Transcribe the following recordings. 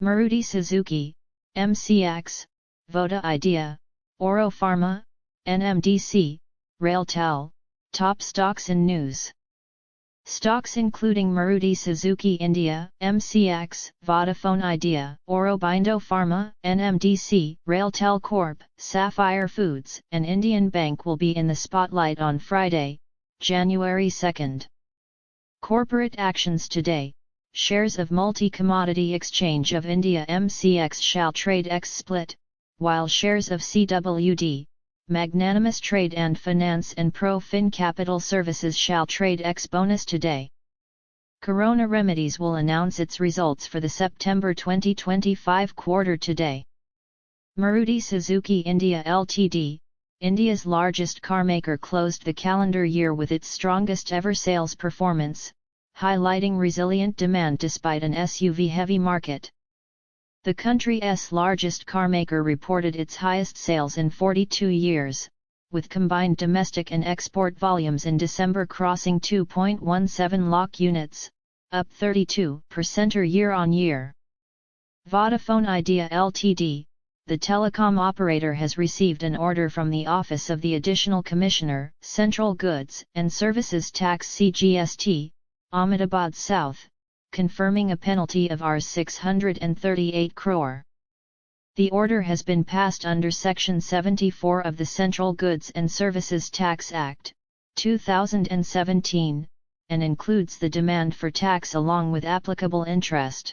Maruti Suzuki, MCX, Voda Idea, Auro Pharma, NMDC, RailTel, top stocks in news. Stocks including Maruti Suzuki India, MCX, Vodafone Idea, Aurobindo Pharma, NMDC, RailTel Corp, Sapphire Foods, and Indian Bank will be in the spotlight on Friday, January 2. Corporate actions today. Shares of Multi-Commodity Exchange of India MCX shall trade ex-split, while shares of CWD, Magnanimous Trade and Finance and Pro-Fin Capital Services shall trade ex-bonus today. Corona Remedies will announce its results for the September 2025 quarter today. Maruti Suzuki India Ltd, India's largest carmaker, closed the calendar year with its strongest ever sales performance, highlighting resilient demand despite an SUV-heavy market. The country's largest carmaker reported its highest sales in 42 years, with combined domestic and export volumes in December crossing 2.17 lakh units, up 32% year-on-year. Vodafone Idea Ltd, the telecom operator, has received an order from the Office of the Additional Commissioner, Central Goods and Services Tax CGST, Ahmedabad South, confirming a penalty of Rs 638 crore. The order has been passed under Section 74 of the Central Goods and Services Tax Act, 2017, and includes the demand for tax along with applicable interest.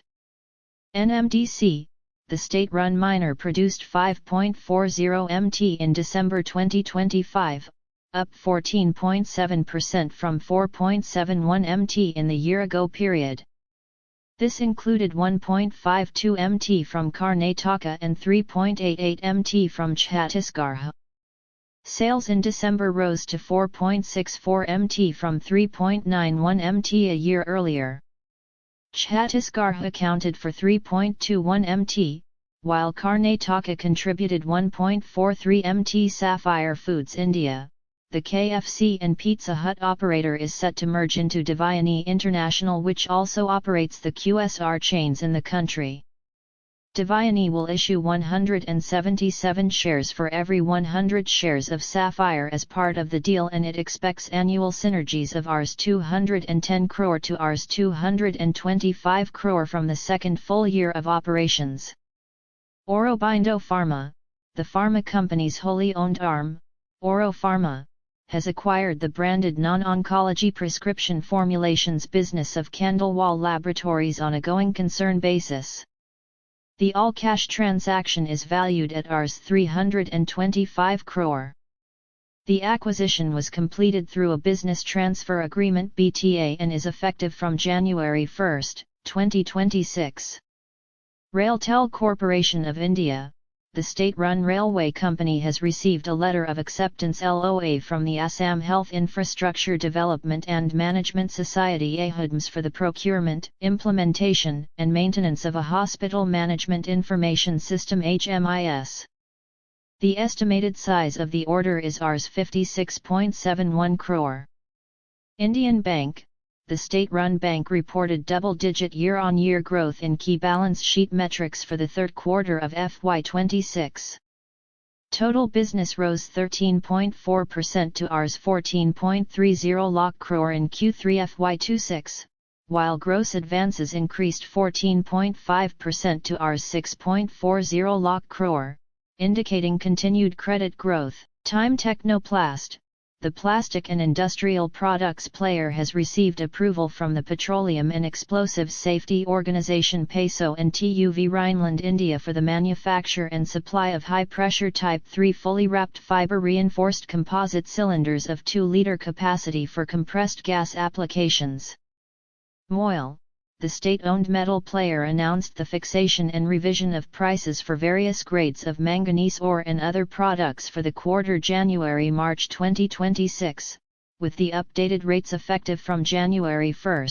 NMDC, the state-run miner, produced 5.40 MT in December 2025, up 14.7% from 4.71 MT in the year-ago period. This included 1.52 MT from Karnataka and 3.88 MT from Chhattisgarh. Sales in December rose to 4.64 MT from 3.91 MT a year earlier. Chhattisgarh accounted for 3.21 MT, while Karnataka contributed 1.43 MT. Sapphire Foods India, the KFC and Pizza Hut operator, is set to merge into Devyani International, which also operates the QSR chains in the country. Devyani will issue 177 shares for every 100 shares of Sapphire as part of the deal, and it expects annual synergies of Rs 210 crore to Rs 225 crore from the second full year of operations. Aurobindo Pharma, the pharma company's wholly owned arm, Auro Pharma, has acquired the branded non-oncology prescription formulations business of Khandelwal Laboratories on a going concern basis. The all-cash transaction is valued at Rs 325 crore. The acquisition was completed through a business transfer agreement (BTA) and is effective from January 1, 2026. RailTel Corporation of India, the state-run railway company, has received a letter of acceptance (LOA) from the Assam Health Infrastructure Development and Management Society (AHIDMS) for the procurement, implementation, and maintenance of a hospital management information system (HMIS). The estimated size of the order is Rs 56.71 crore. Indian Bank, the state-run bank, reported double-digit year-on-year growth in key balance sheet metrics for the third quarter of FY26. Total business rose 13.4% to Rs 14.30 lakh crore in Q3 FY26, while gross advances increased 14.5% to Rs 6.40 lakh crore, indicating continued credit growth. Time Technoplast, the plastic and industrial products player, has received approval from the Petroleum and Explosives Safety Organisation PESO and TUV Rhineland India for the manufacture and supply of high-pressure Type 3 fully wrapped fiber-reinforced composite cylinders of 2-liter capacity for compressed gas applications. MOIL, the state-owned metal player, announced the fixation and revision of prices for various grades of manganese ore and other products for the quarter January-March 2026, with the updated rates effective from January 1.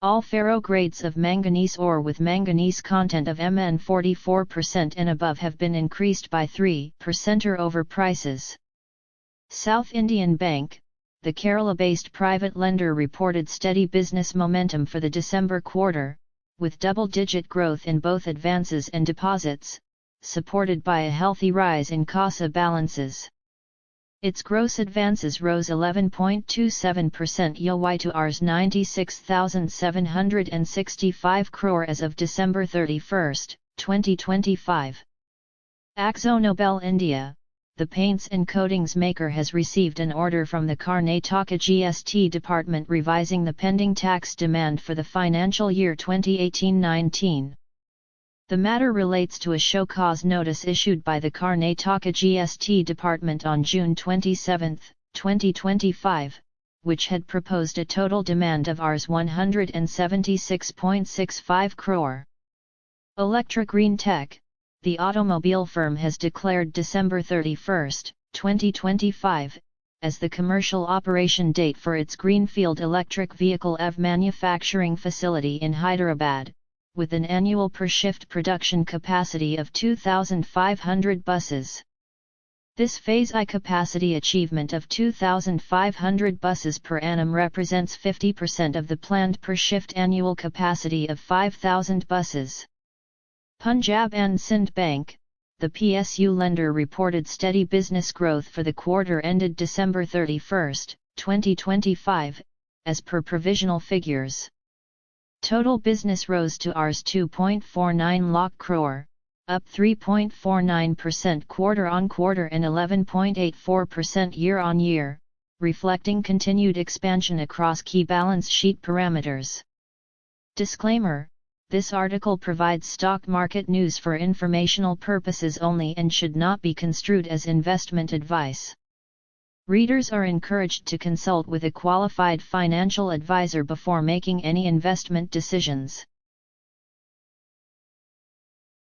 All ferro grades of manganese ore with manganese content of Mn 44% and above have been increased by 3% over prices. South Indian Bank, the Kerala-based private lender, reported steady business momentum for the December quarter, with double-digit growth in both advances and deposits, supported by a healthy rise in CASA balances. Its gross advances rose 11.27% YoY to Rs 96,765 crore as of December 31, 2025. Akzo Nobel India, the paints and coatings maker, has received an order from the Karnataka GST Department revising the pending tax demand for the financial year 2018-19. The matter relates to a show cause notice issued by the Karnataka GST Department on June 27, 2025, which had proposed a total demand of Rs 176.65 crore. Electra Green Tech, the automobile firm, has declared December 31, 2025, as the commercial operation date for its greenfield electric vehicle EV manufacturing facility in Hyderabad, with an annual per-shift production capacity of 2,500 buses. This Phase I capacity achievement of 2,500 buses per annum represents 50% of the planned per-shift annual capacity of 5,000 buses. Punjab and Sind Bank, the PSU lender, reported steady business growth for the quarter ended December 31, 2025, as per provisional figures. Total business rose to Rs 2.49 lakh crore, up 3.49% quarter-on-quarter and 11.84% year-on-year, reflecting continued expansion across key balance sheet parameters. Disclaimer: this article provides stock market news for informational purposes only and should not be construed as investment advice. Readers are encouraged to consult with a qualified financial advisor before making any investment decisions.